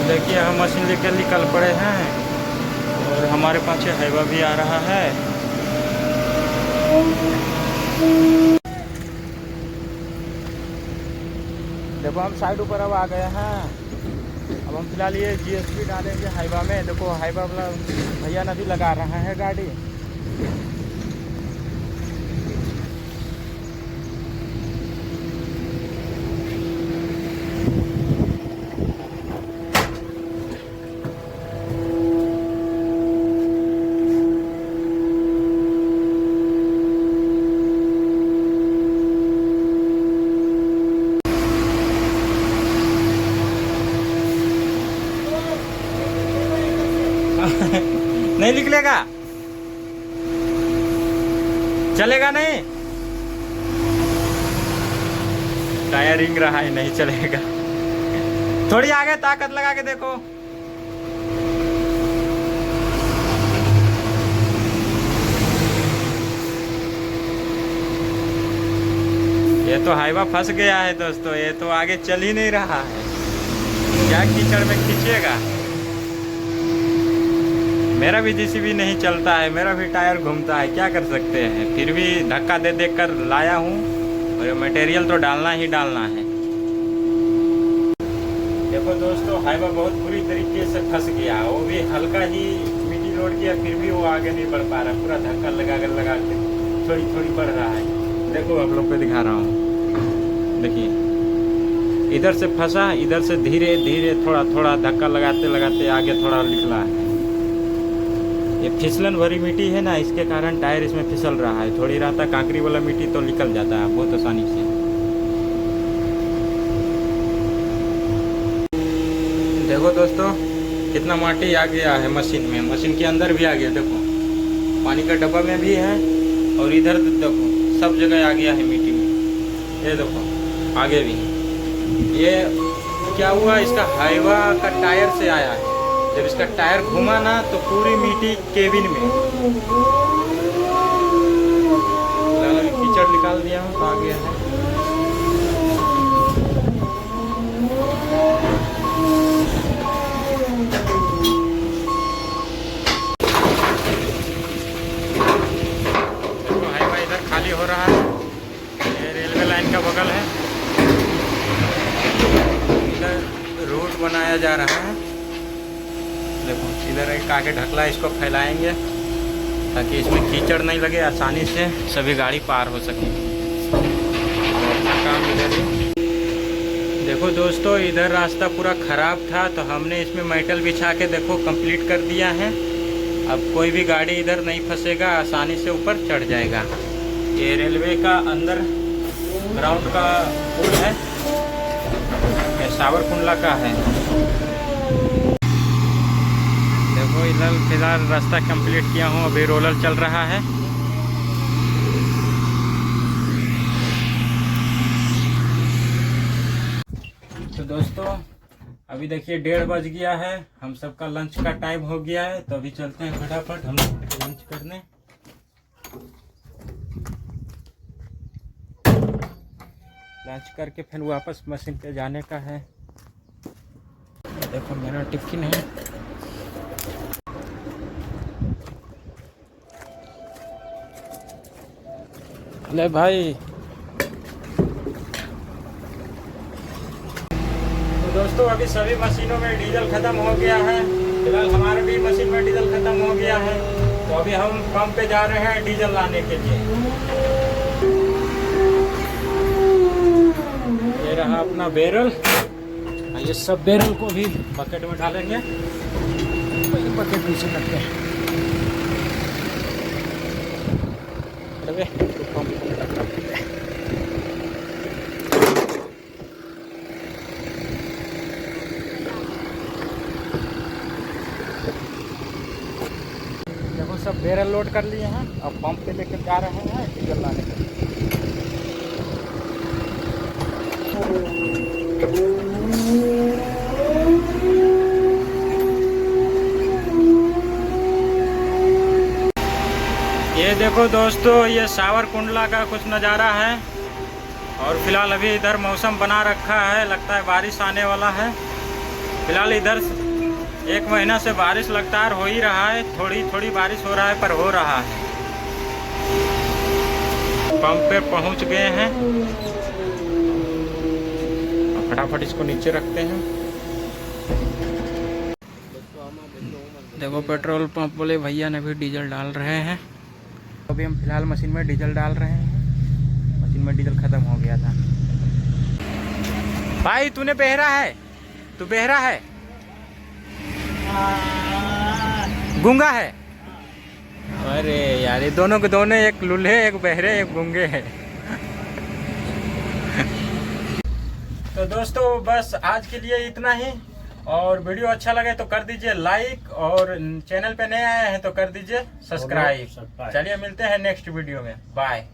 देखिए हम मशीन लेकर निकल पड़े हैं और हमारे पास हाईवा भी आ रहा है। देखो हम साइड ऊपर अब आ गए हैं। अब हम फिलहाल ये जीएसपी डालेंगे हाईवा में। देखो हाईवा वाला भैया नदी लगा रहा है गाड़ी। नहीं निकलेगा, चलेगा नहीं, टायर रिंग रहा है, नहीं चलेगा। थोड़ी आगे ताकत लगा के देखो। ये तो हाईवा फंस गया है दोस्तों, ये तो आगे चल ही नहीं रहा है। क्या कीचड़ में खींचेगा। मेरा भी जेसीबी नहीं चलता है, मेरा भी टायर घूमता है, क्या कर सकते हैं। फिर भी धक्का दे दे कर लाया हूँ और ये मटेरियल तो डालना ही डालना है। देखो दोस्तों हाईवा बहुत बुरी तरीके से फंस गया, वो भी हल्का ही मिट्टी लोड किया फिर भी वो आगे नहीं बढ़ पा रहा। पूरा धक्का लगा के थोड़ी थोड़ी बढ़ रहा है। देखो आप लोग को दिखा रहा हूँ, देखिए इधर से फंसा, इधर से धीरे धीरे थोड़ा थोड़ा धक्का लगाते लगाते आगे थोड़ा निकला है। ये फिसलन भरी मिट्टी है ना, इसके कारण टायर इसमें फिसल रहा है। थोड़ी रहता कांकरी वाला मिट्टी तो निकल जाता है बहुत आसानी से। देखो दोस्तों कितना माटी आ गया है मशीन में, मशीन के अंदर भी आ गया। देखो पानी का डब्बा में भी है और इधर देखो सब जगह आ गया है मिट्टी में। ये देखो आगे भी। ये क्या हुआ, इसका हाईवा का टायर से आया है। जब इसका टायर घुमा ना तो पूरी मिट्टी केबिन में। कीचड़ निकाल दिया हूँ तो आ गया है। तो हाईवा इधर खाली हो रहा है। ये रेलवे लाइन का बगल है, इधर रूट बनाया जा रहा है। देखो इधर एक आगे ढकला, इसको फैलाएंगे ताकि इसमें कीचड़ नहीं लगे, आसानी से सभी गाड़ी पार हो सके। अपना काम इधर ही। देखो दोस्तों इधर रास्ता पूरा ख़राब था तो हमने इसमें मेटल बिछा के देखो कंप्लीट कर दिया है। अब कोई भी गाड़ी इधर नहीं फंसेगा, आसानी से ऊपर चढ़ जाएगा। ये रेलवे का अंदर ग्राउंड का पुल है, ये सावरकुंडला का है। देखो इधर फिलहाल रास्ता कंप्लीट किया हूँ, अभी रोलर चल रहा है। तो दोस्तों अभी देखिए 1:30 बज गया है, हम सबका लंच का टाइम हो गया है। तो अभी चलते हैं फटाफट हम लंच करने। लंच करके फिर वापस मशीन पे जाने का है। देखो मेरा टिफिन है। ले भाई। तो दोस्तों अभी सभी मशीनों में डीजल खत्म हो गया है। फिलहाल हमारे भी मशीन में डीजल खत्म हो गया है, तो अभी हम पंप पे जा रहे हैं डीजल लाने के लिए। ये रहा अपना बैरल, ये सब बैरल को भी बकेट में डालेंगे। बकेट नीचे करते हैं। देखो सब बैरल लोड कर लिए हैं, अब पंप पे लेकर जा रहे हैं डीजल लाने के लिए। ये देखो दोस्तों ये सावरकुंडला का कुछ नज़ारा है। और फिलहाल अभी इधर मौसम बना रखा है, लगता है बारिश आने वाला है। फिलहाल इधर 1 महीना से बारिश लगातार हो ही रहा है, थोड़ी थोड़ी बारिश हो रहा है पर हो रहा है। पंप पे पहुंच गए हैं, फटाफट इसको नीचे रखते हैं। देखो पेट्रोल पंप वाले भैया ने भी डीजल डाल रहे हैं। अभी हम फिलहाल मशीन में डीजल डाल रहे हैं, मशीन में डीजल खत्म हो गया था। भाई तूने बहरा है, तू बहरा है, गूंगा है? अरे यार ये दोनों के दोनों, एक लूल्हे एक बहरे एक गूंगे हैं। तो दोस्तों बस आज के लिए इतना ही, और वीडियो अच्छा लगे तो कर दीजिए लाइक, और चैनल पे नए आए हैं तो कर दीजिए सब्सक्राइब। चलिए मिलते हैं नेक्स्ट वीडियो में, बाय।